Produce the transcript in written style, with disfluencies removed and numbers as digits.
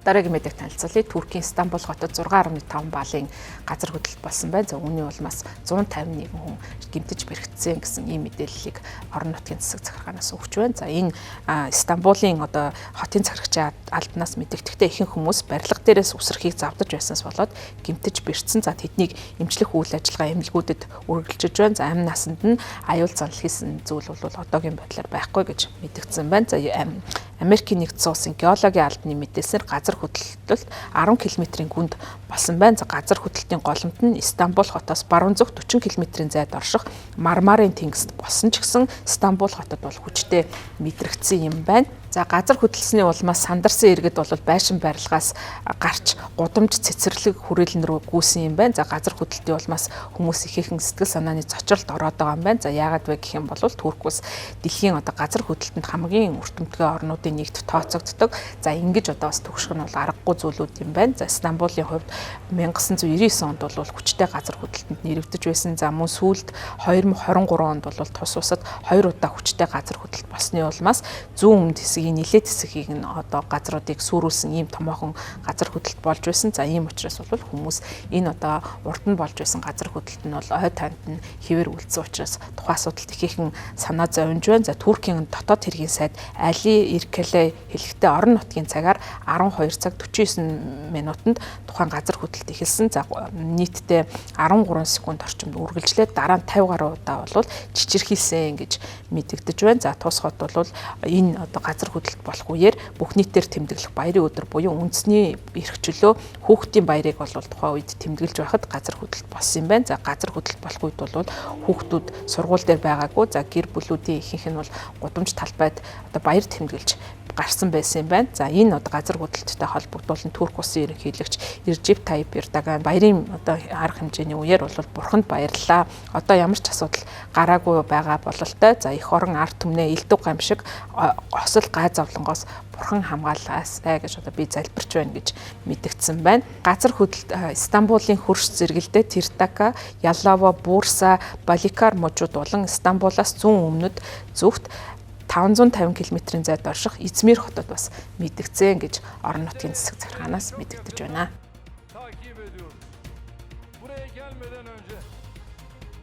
Дараагийн мэдээлэл танилцуулъя. Туркийн Стамбул хотод 6.5 баллын газар хөдлөлт болсон байна. За үүний улмаас 151 хүн гэмтэж бэрхтсэн гэсэн ийм мэдээллийг орон нутгийн засаг захиргаанаас өгч байна. За энэ Стамбулын одоо хотын захирагчийн албанаас мэдэгдэхдээ ихэнх хүмүүс барилга дээрээс үсрэхийг завдаж байснаас болоод гэмтэж бэрхтсэн. За тэднийг эмчлэх үйл ажиллагаа эмнэлгүүдэд үргэлжилж байна. За амь насанд нь аюул занал хийсэн зүйл бол одоогийн байдлаар байхгүй гэж мэдэгдсэн байна. За Америкийн нэгдсэн улсын геологийн албаны мэдээсээр газар хөдлөлт 10 км-ийн гүнд болсон байна. За газар хөдлөлтийн голомт нь Стамбул хотоос баруун зүгт 40 км-ийн зайд орших Мармарын тэнгист болсон ч гэсэн Стамбул хотод бол хүчтэй мэдрэгдсэн юм байна. За газар хөдлөлтний улмаас сандарсан иргэд бол байшин барилгаас гарч гудамж цэцэрлэг хүрээлэн рүү гүйсэн юм байна. За газар хөдлөлтийн улмаас хүмүүс ихээхэн сэтгэл санааны зочролд ороод байгаа юм байна. За яагаад вэ гэх юм бол Турк улс дэлхийн одоо газар хөдлөлтөнд хамгийн өртөмтгөө орнуудын нэгт тооцогддог. За ингэж одоо бас төгсгөх нь бол аргагүй зүйлүүд юм байна. За Стамбулын хувьд 1999 онд бол хүчтэй газар хөдлөлтөнд нэрвэгдэж байсан. За мөн сүүлд 2023 онд бол тус улсад 2 удаа хүчтэй газар хөдлөлт болсны улмаас зүүн өмнөд хэсгийн нилээд хэсгийг нь одоо газруудыг сүрүүлсэн ийм томоохон газар хөдлөлт болж байсан. За ийм учраас бол хүмүүс энэ одоо урд нь болж байсан газар хөдлөлт нь бол ой танд нь хэвээр үлдсэн учраас тухайн асуудалд ихээхэн санаа зовж байна. За Туркийн дотоод хэргийн сайд Али Иркеле хэлэхдээ орон нутгийн цагаар 12 цаг 49 минутанд тухайн газар хөдлөлт эхэлсэн. За нийтдээ 13 секунд орчимд үргэлжлээд дараа нь 50 гаруй удаа бол чичирхийлсэн гэж мэдэгдэж байна. За тус хот бол энэ одоо газар хөдлөлт болох үеэр бүх нийтээр тэмдэглэх баярын өдөр буюу үндэсний эрх чөлөө хүүхдийн баярыг бол тухайн үед тэмдэглэж байхад газар хөдлөлт болсон юм байна. За газар хөдлөлт болох үед бол хүүхдүүд сургууль дээр байгаагүй. За гэр бүлүүдийн ихэнх нь бол гудамж талбайд одоо баяр тэмдэглэж гарсан байсан юм байна. За энэ одоо газар хөдлөлттэй холбогдуулан Турк улсын ерөнхийлөгч Режеп Тайип Эрдоган баярын одоо арга хэмжээний үеэр бол бурханд баярлалаа. Одоо ямар ч асуудал гараагүй байгаа бололтой. За эх орон ард түмнээ элдв гамшиг осол гай зовлонгоос бурхан хамгаалаасай гэж одоо би залбирч байна гэж мэдэгдсэн байна. Газар хөдлөлт Стамбулын хөрш зэрэгэлдээ Тиртака, Яллова, Бурса, Баликар мужууд болон Стамбулаас зүүн өмнөд зүгт 550 км-ийн зайд орших Измир хотод бас мэдэгдсэн гэж орон нутгийн засаг захиргаанаас мэдэгдэж байна.